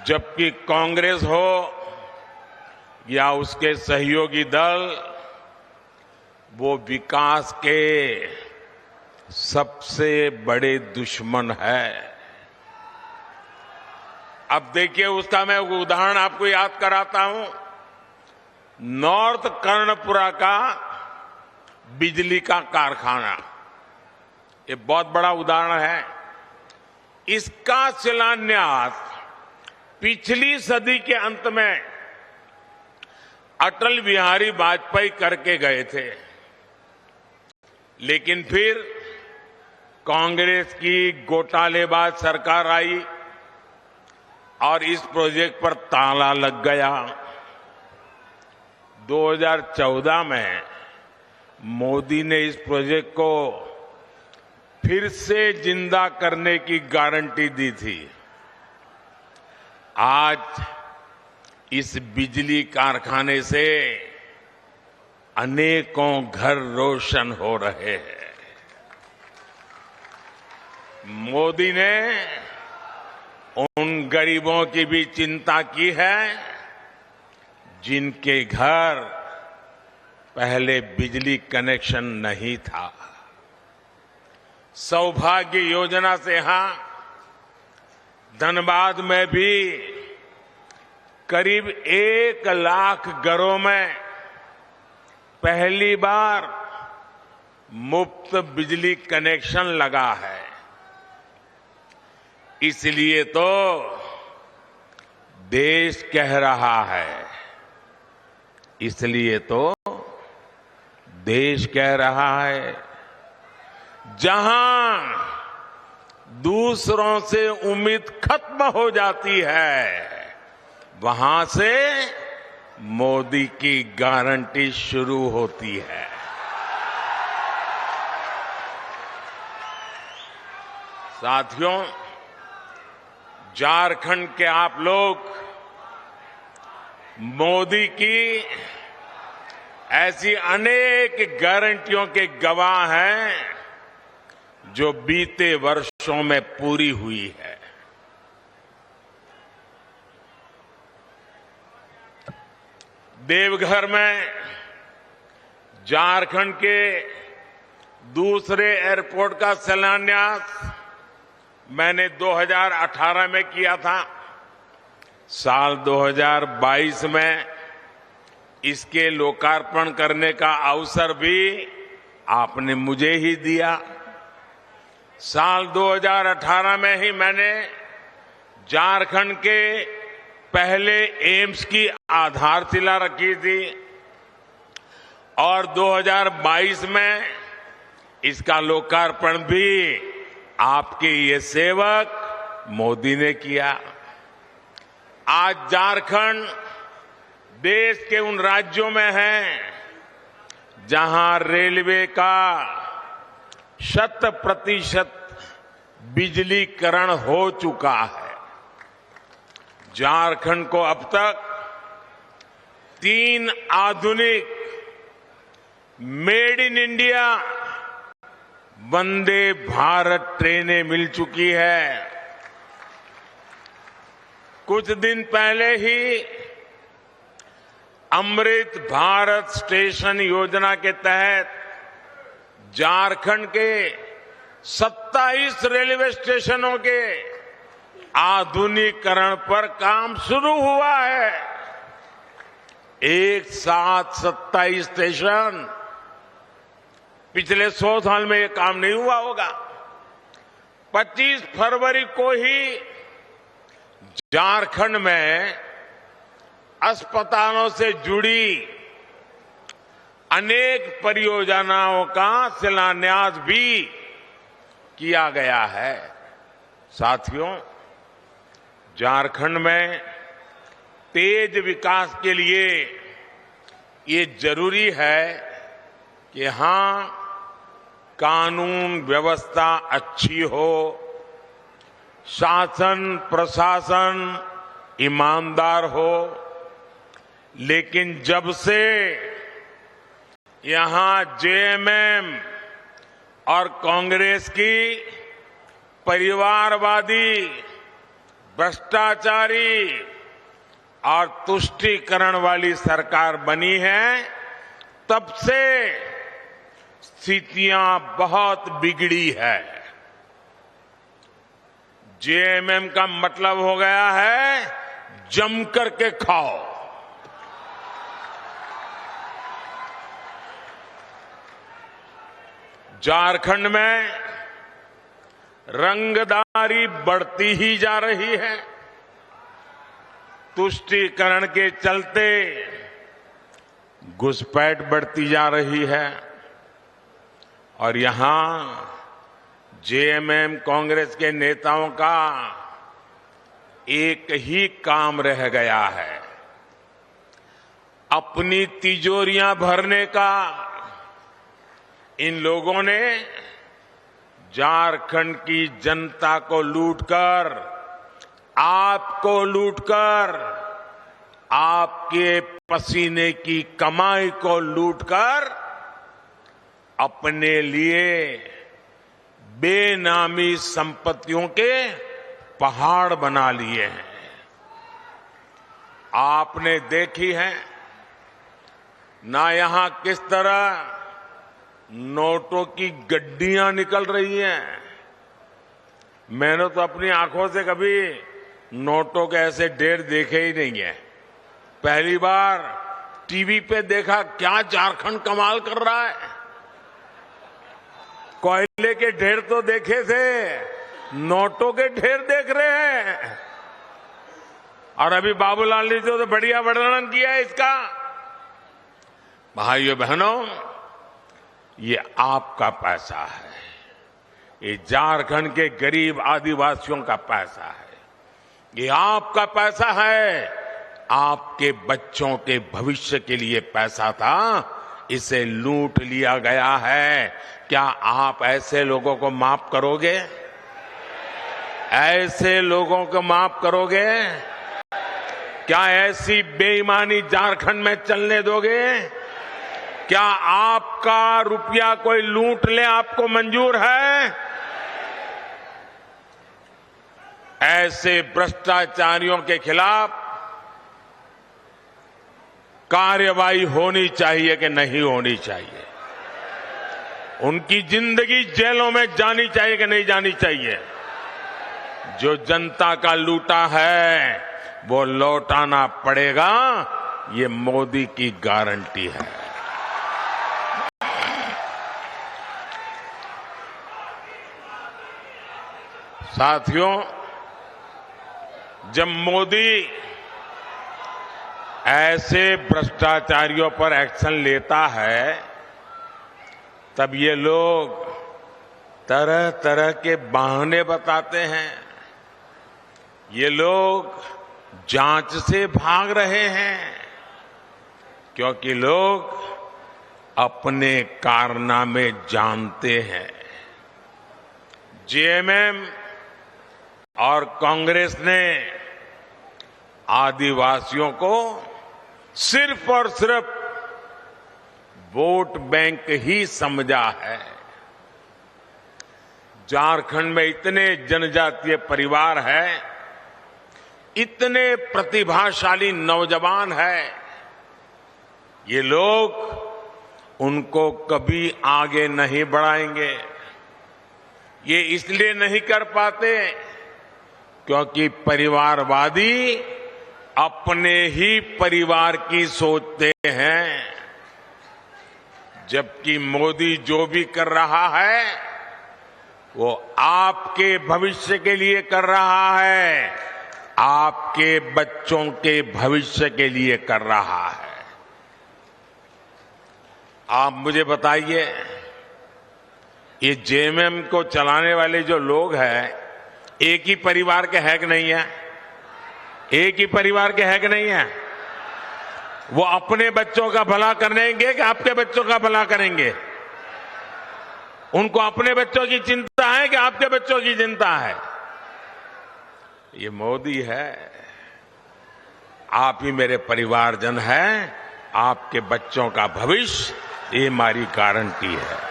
जबकि कांग्रेस हो या उसके सहयोगी दल, वो विकास के सबसे बड़े दुश्मन है। अब देखिए, उसका मैं उदाहरण आपको याद कराता हूं। नॉर्थ कर्णपुरा का बिजली का कारखाना, ये बहुत बड़ा उदाहरण है। इसका शिलान्यास पिछली सदी के अंत में अटल बिहारी वाजपेयी करके गए थे, लेकिन फिर कांग्रेस की घोटालेबाज सरकार आई और इस प्रोजेक्ट पर ताला लग गया। 2014 में मोदी ने इस प्रोजेक्ट को फिर से जिंदा करने की गारंटी दी थी। आज इस बिजली कारखाने से अनेकों घर रोशन हो रहे हैं। मोदी ने उन गरीबों की भी चिंता की है जिनके घर पहले बिजली कनेक्शन नहीं था। सौभाग्य योजना से यहां धनबाद में भी करीब 1 लाख घरों में पहली बार मुफ्त बिजली कनेक्शन लगा है। इसलिए तो देश कह रहा है, इसलिए तो देश कह रहा है, जहां दूसरों से उम्मीद खत्म हो जाती है, वहां से मोदी की गारंटी शुरू होती है। साथियों, झारखंड के आप लोग मोदी की ऐसी अनेक गारंटियों के गवाह हैं जो बीते वर्षों में पूरी हुई है। देवघर में झारखंड के दूसरे एयरपोर्ट का शिलान्यास मैंने 2018 में किया था। साल 2022 में इसके लोकार्पण करने का अवसर भी आपने मुझे ही दिया। साल 2018 में ही मैंने झारखंड के पहले एम्स की आधारशिला रखी थी और 2022 में इसका लोकार्पण भी आपके ये सेवक मोदी ने किया। आज झारखंड देश के उन राज्यों में है जहां रेलवे का 100% बिजलीकरण हो चुका है। झारखंड को अब तक 3 आधुनिक made in India Vande Bharat ट्रेनें मिल चुकी है। कुछ दिन पहले ही अमृत भारत स्टेशन योजना के तहत झारखंड के 27 रेलवे स्टेशनों के आधुनिकीकरण पर काम शुरू हुआ है। एक साथ 27 स्टेशन। पिछले 100 साल में ये काम नहीं हुआ होगा। 25 फरवरी को ही झारखंड में अस्पतालों से जुड़ी अनेक परियोजनाओं का शिलान्यास भी किया गया है। साथियों, झारखंड में तेज विकास के लिए ये जरूरी है कि यहां कानून व्यवस्था अच्छी हो, शासन प्रशासन ईमानदार हो। लेकिन जब से यहां जेएमएम और कांग्रेस की परिवारवादी भ्रष्टाचारी और तुष्टीकरण वाली सरकार बनी है, तब से स्थितियां बहुत बिगड़ी है। जेएमएम का मतलब हो गया है जम करके खाओ। झारखंड में रंगदारी बढ़ती ही जा रही है। तुष्टीकरण के चलते घुसपैठ बढ़ती जा रही है और यहां जेएमएम कांग्रेस के नेताओं का एक ही काम रह गया है, अपनी तिजोरियां भरने का। इन लोगों ने झारखंड की जनता को लूटकर, आपको लूटकर, आपके पसीने की कमाई को लूटकर अपने लिए बेनामी संपत्तियों के पहाड़ बना लिए हैं। आपने देखी है ना यहां किस तरह नोटों की गड्डियां निकल रही हैं। मैंने तो अपनी आंखों से कभी नोटों के ऐसे ढेर देखे ही नहीं है। पहली बार टीवी पे देखा, क्या झारखंड कमाल कर रहा है। कोयले के ढेर तो देखे थे, नोटों के ढेर देख रहे हैं। और अभी बाबूलाल ने तो बढ़िया वर्णन किया है इसका। भाइयों बहनों, ये आपका पैसा है, ये झारखंड के गरीब आदिवासियों का पैसा है, ये आपका पैसा है। आपके बच्चों के भविष्य के लिए पैसा था, इसे लूट लिया गया है। क्या आप ऐसे लोगों को माफ करोगे? ऐसे लोगों को माफ करोगे? क्या ऐसी बेईमानी झारखंड में चलने दोगे? क्या आपका रुपया कोई लूट ले आपको मंजूर है? ऐसे भ्रष्टाचारियों के खिलाफ कार्रवाई होनी चाहिए कि नहीं होनी चाहिए? उनकी जिंदगी जेलों में जानी चाहिए कि नहीं जानी चाहिए? जो जनता का लूटा है वो लौटाना पड़ेगा, ये मोदी की गारंटी है। साथियों, जब मोदी ऐसे भ्रष्टाचारियों पर एक्शन लेता है, तब ये लोग तरह तरह के बहाने बताते हैं। ये लोग जांच से भाग रहे हैं क्योंकि लोग अपने कारनामे जानते हैं। जेएमएम और कांग्रेस ने आदिवासियों को सिर्फ और सिर्फ वोट बैंक ही समझा है। झारखंड में इतने जनजातीय परिवार हैं, इतने प्रतिभाशाली नौजवान हैं, ये लोग उनको कभी आगे नहीं बढ़ाएंगे। ये इसलिए नहीं कर पाते क्योंकि परिवारवादी अपने ही परिवार की सोचते हैं, जबकि मोदी जो भी कर रहा है वो आपके भविष्य के लिए कर रहा है, आपके बच्चों के भविष्य के लिए कर रहा है। आप मुझे बताइए, ये जेएमएम को चलाने वाले जो लोग हैं, एक ही परिवार के है कि नहीं है? एक ही परिवार के है कि नहीं है? वो अपने बच्चों का भला करेंगे कि आपके बच्चों का भला करेंगे? उनको अपने बच्चों की चिंता है कि आपके बच्चों की चिंता है? ये मोदी है। आप ही मेरे परिवारजन हैं, आपके बच्चों का भविष्य, ये हमारी गारंटी है।